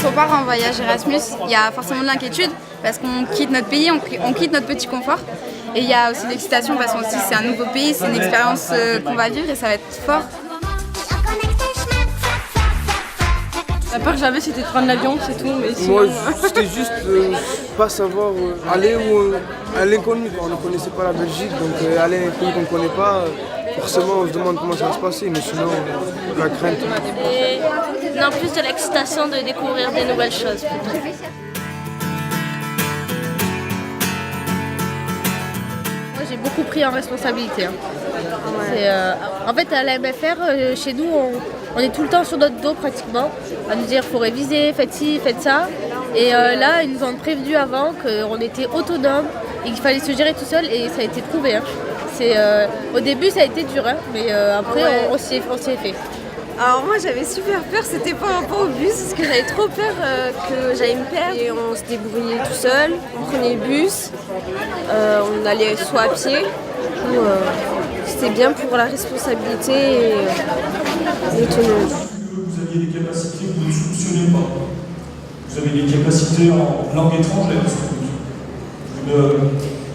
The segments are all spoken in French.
on part en voyage Erasmus, il y a forcément de l'inquiétude parce qu'on quitte notre pays, on quitte notre petit confort. Et il y a aussi de l'excitation parce que c'est un nouveau pays, c'est une expérience qu'on va vivre et ça va être fort. La peur que j'avais, c'était de prendre l'avion, c'est tout. Mais sinon, moi, c'était juste pas savoir aller à l'inconnu. On ne connaissait pas la Belgique, donc aller à l'inconnu qu'on ne connaît pas, forcément on se demande comment ça va se passer, mais sinon la crainte. Et non, plus de l'excitation de découvrir des nouvelles choses. moi, j'ai beaucoup pris en responsabilité. En fait, à la MFR, chez nous, on est tout le temps sur notre dos pratiquement, à nous dire faut réviser, faites ci, faites ça. Et là, ils nous ont prévenu avant qu'on était autonome et qu'il fallait se gérer tout seul et ça a été prouvé. Au début, ça a été dur, mais après, on s'y est fait. Alors moi j'avais super peur, c'était par rapport au bus parce que j'avais trop peur que j'allais me perdre et on se débrouillait tout seul, on prenait le bus, on allait soit à pied, c'était bien pour la responsabilité et l'autonomie. Vous aviez des capacités que vous ne soupçonnez pas. Vous avez des capacités en langue étrangère sans doute.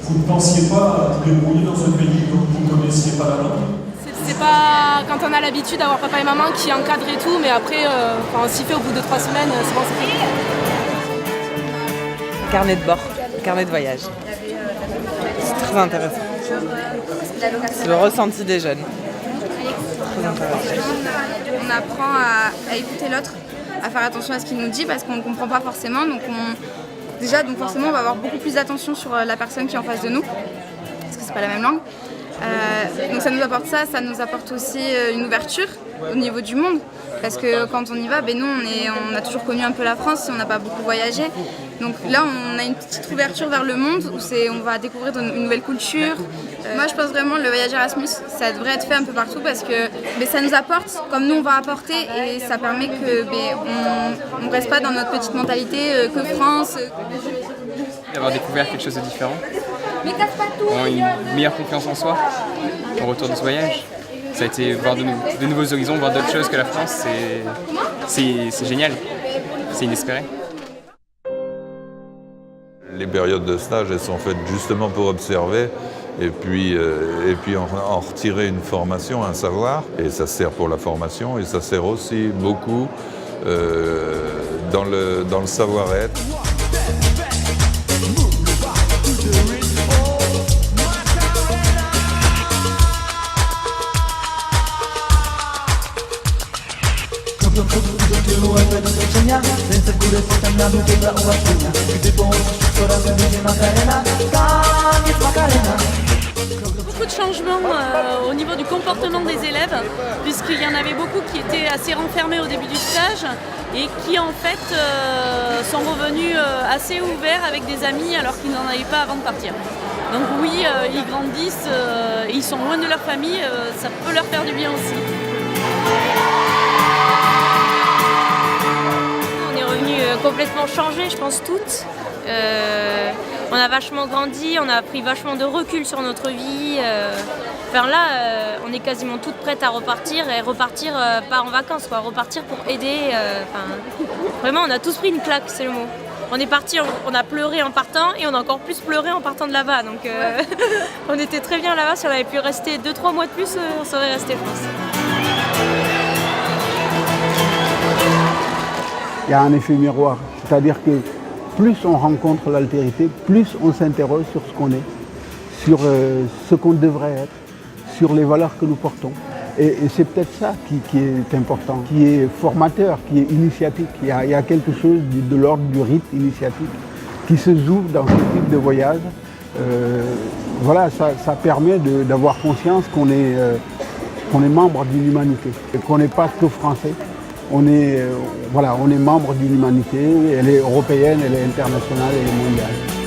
Vous ne pensiez pas à vous débrouiller dans un pays dont vous ne connaissiez pas la langue. C'est pas quand on a l'habitude d'avoir papa et maman qui encadrent et tout, mais après, on s'y fait au bout de 3 semaines, c'est bon, c'est fini. Carnet de bord, carnet de voyage. C'est très intéressant. C'est le ressenti des jeunes. Très intéressant. On apprend à écouter l'autre, à faire attention à ce qu'il nous dit parce qu'on ne comprend pas forcément. Donc forcément, on va avoir beaucoup plus d'attention sur la personne qui est en face de nous parce que c'est pas la même langue. Donc ça nous apporte ça, ça nous apporte aussi une ouverture au niveau du monde parce que quand on y va, nous on a toujours connu un peu la France, on n'a pas beaucoup voyagé. Donc là on a une petite ouverture vers le monde où on va découvrir une nouvelle culture. Moi je pense vraiment le voyage Erasmus, ça devrait être fait un peu partout parce que ça nous apporte comme nous on va apporter et ça permet que on ne reste pas dans notre petite mentalité que France. D'avoir découvert quelque chose de différent. Avoir une meilleure confiance en soi au retour de ce voyage. Ça a été voir de nouveaux horizons, voir d'autres choses que la France, c'est génial, c'est inespéré. Les périodes de stage, elles sont faites justement pour observer et puis en retirer une formation, un savoir. Et ça sert pour la formation et ça sert aussi beaucoup dans le savoir-être. Beaucoup de changements au niveau du comportement des élèves, puisqu'il y en avait beaucoup qui étaient assez renfermés au début du stage et qui en fait sont revenus assez ouverts avec des amis alors qu'ils n'en avaient pas avant de partir. Donc oui, ils grandissent, ils sont loin de leur famille, ça peut leur faire du bien aussi. Complètement changé, je pense toutes. On a vachement grandi, on a pris vachement de recul sur notre vie. On est quasiment toutes prêtes à repartir et repartir pas en vacances, repartir pour aider. Vraiment, on a tous pris une claque, c'est le mot. On est parti, on a pleuré en partant et on a encore plus pleuré en partant de là-bas. Donc on était très bien là-bas, si on avait pu rester 2-3 mois de plus, on serait resté France. Il y a un effet miroir, c'est-à-dire que plus on rencontre l'altérité, plus on s'interroge sur ce qu'on est, sur ce qu'on devrait être, sur les valeurs que nous portons. Et c'est peut-être ça qui est important, qui est formateur, qui est initiatique. Il y a quelque chose de l'ordre du rite initiatique qui se joue dans ce type de voyage. Ça permet d'avoir conscience qu'on est membre d'une humanité et qu'on n'est pas que français. On est membre d'une humanité, elle est européenne, elle est internationale, elle est mondiale.